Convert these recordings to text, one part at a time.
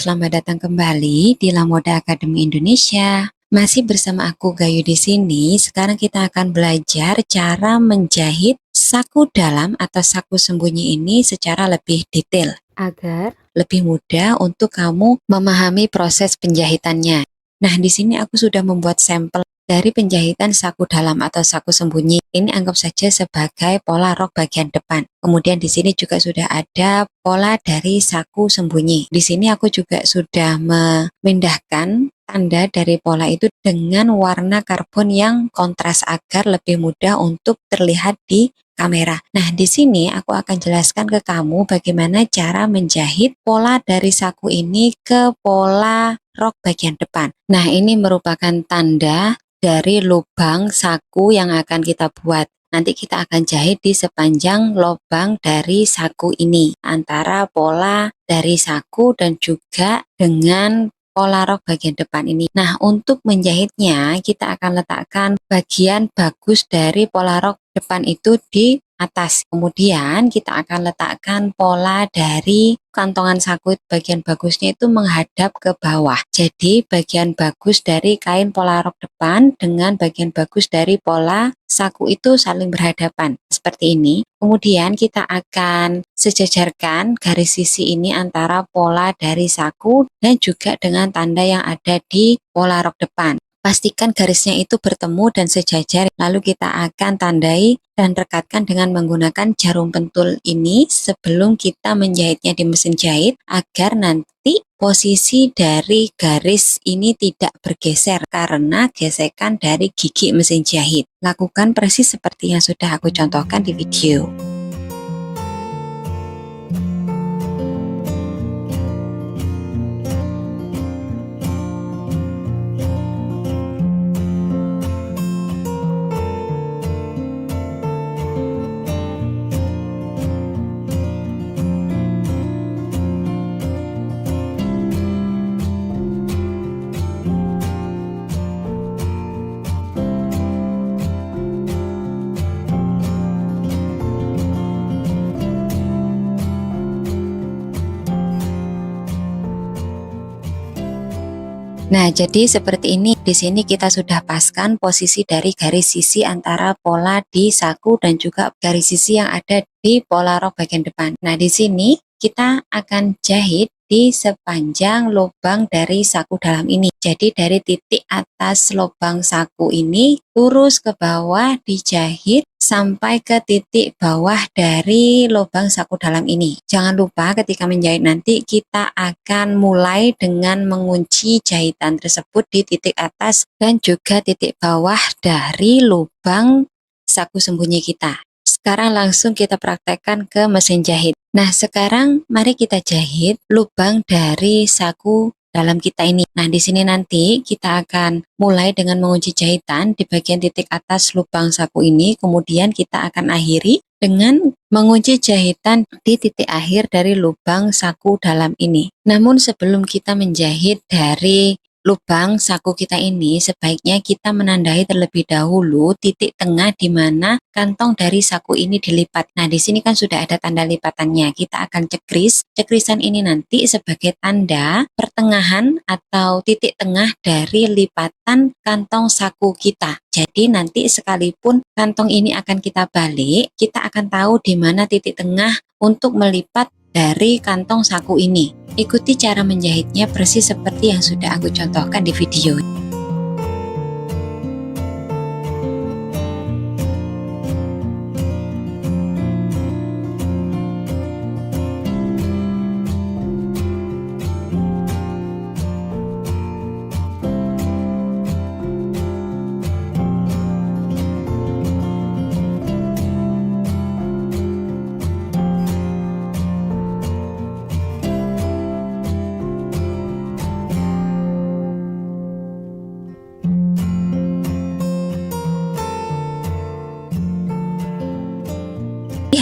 selamat datang kembali di Lamoda Academy Indonesia. Masih bersama aku Gayu di sini. Sekarang kita akan belajar cara menjahit saku dalam atau saku sembunyi ini secara lebih detail agar lebih mudah untuk kamu memahami proses penjahitannya. Nah, di sini aku sudah membuat sampel dari penjahitan saku dalam atau saku sembunyi. Ini anggap saja sebagai pola rok bagian depan. Kemudian di sini juga sudah ada pola dari saku sembunyi. Di sini aku juga sudah memindahkan tanda dari pola itu dengan warna karbon yang kontras agar lebih mudah untuk terlihat di kamera. Nah, di sini aku akan jelaskan ke kamu bagaimana cara menjahit pola dari saku ini ke pola rok bagian depan. Nah, ini merupakan tanda dari lubang saku yang akan kita buat. Nanti kita akan jahit di sepanjang lubang dari saku ini, antara pola dari saku dan juga dengan pola rok bagian depan ini. Nah, untuk menjahitnya kita akan letakkan bagian bagus dari pola rok depan itu di atas. Kemudian kita akan letakkan pola dari kantongan saku bagian bagusnya itu menghadap ke bawah. Jadi bagian bagus dari kain pola rok depan dengan bagian bagus dari pola saku itu saling berhadapan seperti ini. Kemudian kita akan sejajarkan garis sisi ini antara pola dari saku dan juga dengan tanda yang ada di pola rok depan. Pastikan garisnya itu bertemu dan sejajar, lalu kita akan tandai dan rekatkan dengan menggunakan jarum pentul ini sebelum kita menjahitnya di mesin jahit agar nanti posisi dari garis ini tidak bergeser karena gesekan dari gigi mesin jahit. Lakukan persis seperti yang sudah aku contohkan di video. Nah, jadi seperti ini. Di sini kita sudah paskan posisi dari garis sisi antara pola di saku dan juga garis sisi yang ada di pola rok bagian depan. Nah, di sini kita akan jahit di sepanjang lubang dari saku dalam ini. Jadi dari titik atas lubang saku ini lurus ke bawah dijahit sampai ke titik bawah dari lubang saku dalam ini. Jangan lupa ketika menjahit nanti kita akan mulai dengan mengunci jahitan tersebut di titik atas dan juga titik bawah dari lubang saku sembunyi kita. Sekarang langsung kita praktekkan ke mesin jahit. Nah, sekarang mari kita jahit lubang dari saku dalam kita ini. Nah, di sini nanti kita akan mulai dengan mengunci jahitan di bagian titik atas lubang saku ini, kemudian kita akan akhiri dengan mengunci jahitan di titik akhir dari lubang saku dalam ini. Namun sebelum kita menjahit dari lubang saku kita ini, sebaiknya kita menandai terlebih dahulu titik tengah di mana kantong dari saku ini dilipat. Nah, di sini kan sudah ada tanda lipatannya. Kita akan cekris. Cekrisan ini nanti sebagai tanda pertengahan atau titik tengah dari lipatan kantong saku kita. Jadi nanti sekalipun kantong ini akan kita balik, kita akan tahu di mana titik tengah untuk melipat dari kantong saku ini. Ikuti cara menjahitnya persis seperti yang sudah aku contohkan di video.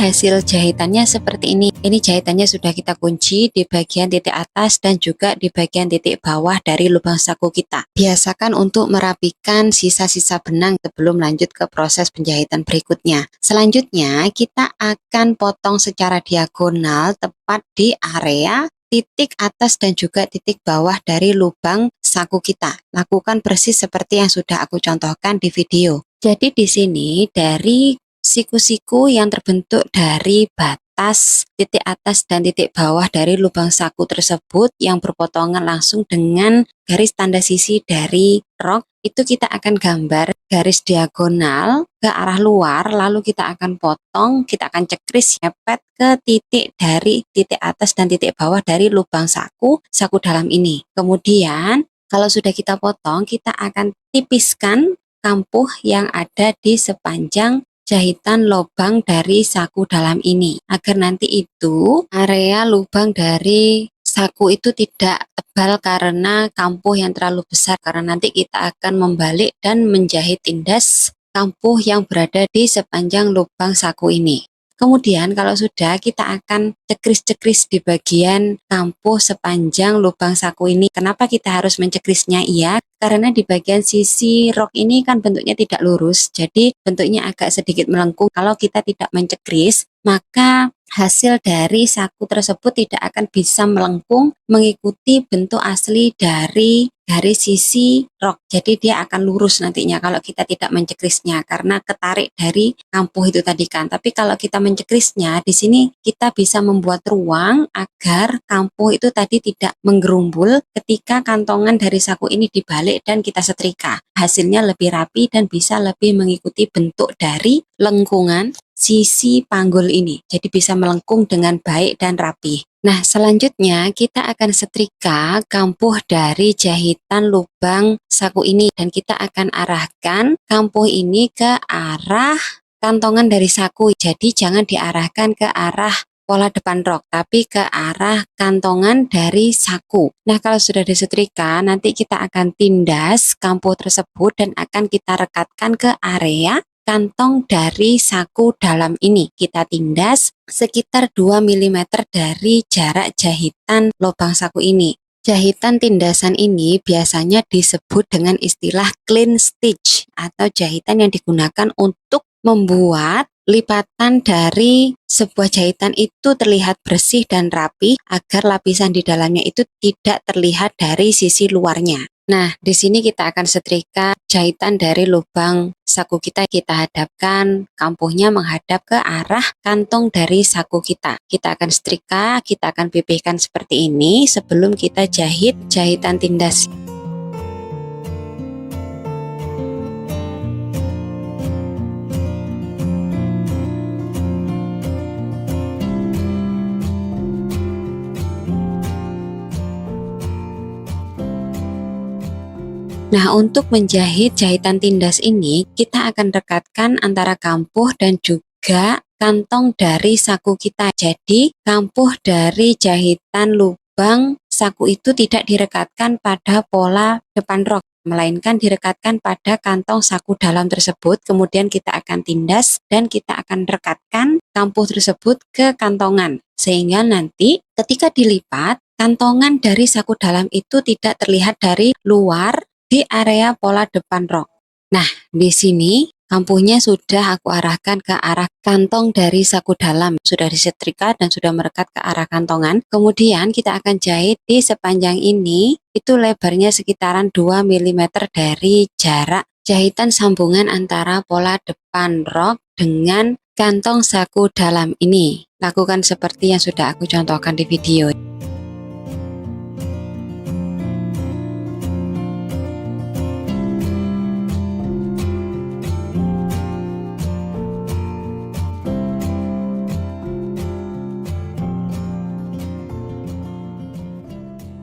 Hasil jahitannya seperti ini. Ini jahitannya sudah kita kunci di bagian titik atas dan juga di bagian titik bawah dari lubang saku kita. Biasakan untuk merapikan sisa-sisa benang sebelum lanjut ke proses penjahitan berikutnya. Selanjutnya kita akan potong secara diagonal tepat di area titik atas dan juga titik bawah dari lubang saku kita. Lakukan persis seperti yang sudah aku contohkan di video. Jadi di sini dari siku-siku yang terbentuk dari batas titik atas dan titik bawah dari lubang saku tersebut yang berpotongan langsung dengan garis tanda sisi dari rok, itu kita akan gambar garis diagonal ke arah luar, lalu kita akan potong, kita akan cekris nyepet ke titik dari titik atas dan titik bawah dari lubang saku dalam ini. Kemudian kalau sudah kita potong, kita akan tipiskan kampuh yang ada di sepanjang jahitan lubang dari saku dalam ini, agar nanti itu area lubang dari saku itu tidak tebal karena kampuh yang terlalu besar, karena nanti kita akan membalik dan menjahit tindas kampuh yang berada di sepanjang lubang saku ini. Kemudian kalau sudah, kita akan cekris-cekris di bagian kampuh sepanjang lubang saku ini. Kenapa kita harus mencekrisnya? Iya, karena di bagian sisi rok ini kan bentuknya tidak lurus, jadi bentuknya agak sedikit melengkung. Kalau kita tidak mencekris, maka hasil dari saku tersebut tidak akan bisa melengkung mengikuti bentuk asli dari garis sisi rok. Jadi dia akan lurus nantinya kalau kita tidak mencekrisnya karena ketarik dari kampuh itu tadi kan. Tapi kalau kita mencekrisnya, di sini kita bisa membuat ruang agar kampuh itu tadi tidak menggerumbul ketika kantongan dari saku ini dibalik dan kita setrika. Hasilnya lebih rapi dan bisa lebih mengikuti bentuk dari lengkungan sisi panggul ini. Jadi bisa melengkung dengan baik dan rapi. Nah, selanjutnya kita akan setrika kampuh dari jahitan lubang saku ini dan kita akan arahkan kampuh ini ke arah kantongan dari saku. Jadi jangan diarahkan ke arah pola depan rok, tapi ke arah kantongan dari saku. Nah, kalau sudah disetrika, nanti kita akan tindas kampuh tersebut dan akan kita rekatkan ke area kantong dari saku dalam ini. Kita tindas sekitar 2 mm dari jarak jahitan lubang saku ini. Jahitan tindasan ini biasanya disebut dengan istilah clean stitch atau jahitan yang digunakan untuk membuat lipatan dari sebuah jahitan itu terlihat bersih dan rapi agar lapisan di dalamnya itu tidak terlihat dari sisi luarnya. Nah, di sini kita akan setrika jahitan dari lubang saku kita hadapkan kampuhnya menghadap ke arah kantong dari saku kita. Kita akan setrika, kita akan pipihkan seperti ini sebelum kita jahit jahitan tindas. Nah, untuk menjahit jahitan tindas ini, kita akan rekatkan antara kampuh dan juga kantong dari saku kita. Jadi, kampuh dari jahitan lubang saku itu tidak direkatkan pada pola depan rok, melainkan direkatkan pada kantong saku dalam tersebut. Kemudian kita akan tindas dan kita akan rekatkan kampuh tersebut ke kantongan. Sehingga nanti ketika dilipat, kantongan dari saku dalam itu tidak terlihat dari luar di area pola depan rok. Nah, di sini kampuhnya sudah aku arahkan ke arah kantong dari saku dalam. Sudah disetrika dan sudah merekat ke arah kantongan. Kemudian kita akan jahit di sepanjang ini. Itu lebarnya sekitaran 2 mm dari jarak jahitan sambungan antara pola depan rok dengan kantong saku dalam ini. Lakukan seperti yang sudah aku contohkan di video.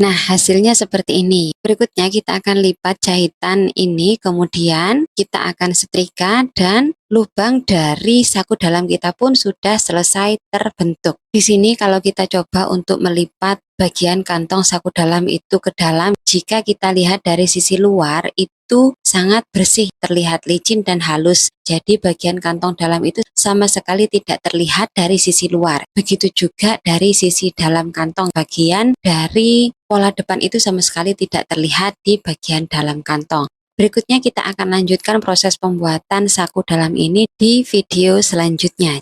Nah, hasilnya seperti ini. Berikutnya kita akan lipat jahitan ini, kemudian kita akan setrika dan lubang dari saku dalam kita pun sudah selesai terbentuk. Di sini kalau kita coba untuk melipat bagian kantong saku dalam itu ke dalam, jika kita lihat dari sisi luar itu sangat bersih, terlihat licin dan halus. Jadi bagian kantong dalam itu sama sekali tidak terlihat dari sisi luar. Begitu juga dari sisi dalam kantong, bagian dari pola depan itu sama sekali tidak terlihat di bagian dalam kantong. Berikutnya kita akan lanjutkan proses pembuatan saku dalam ini di video selanjutnya.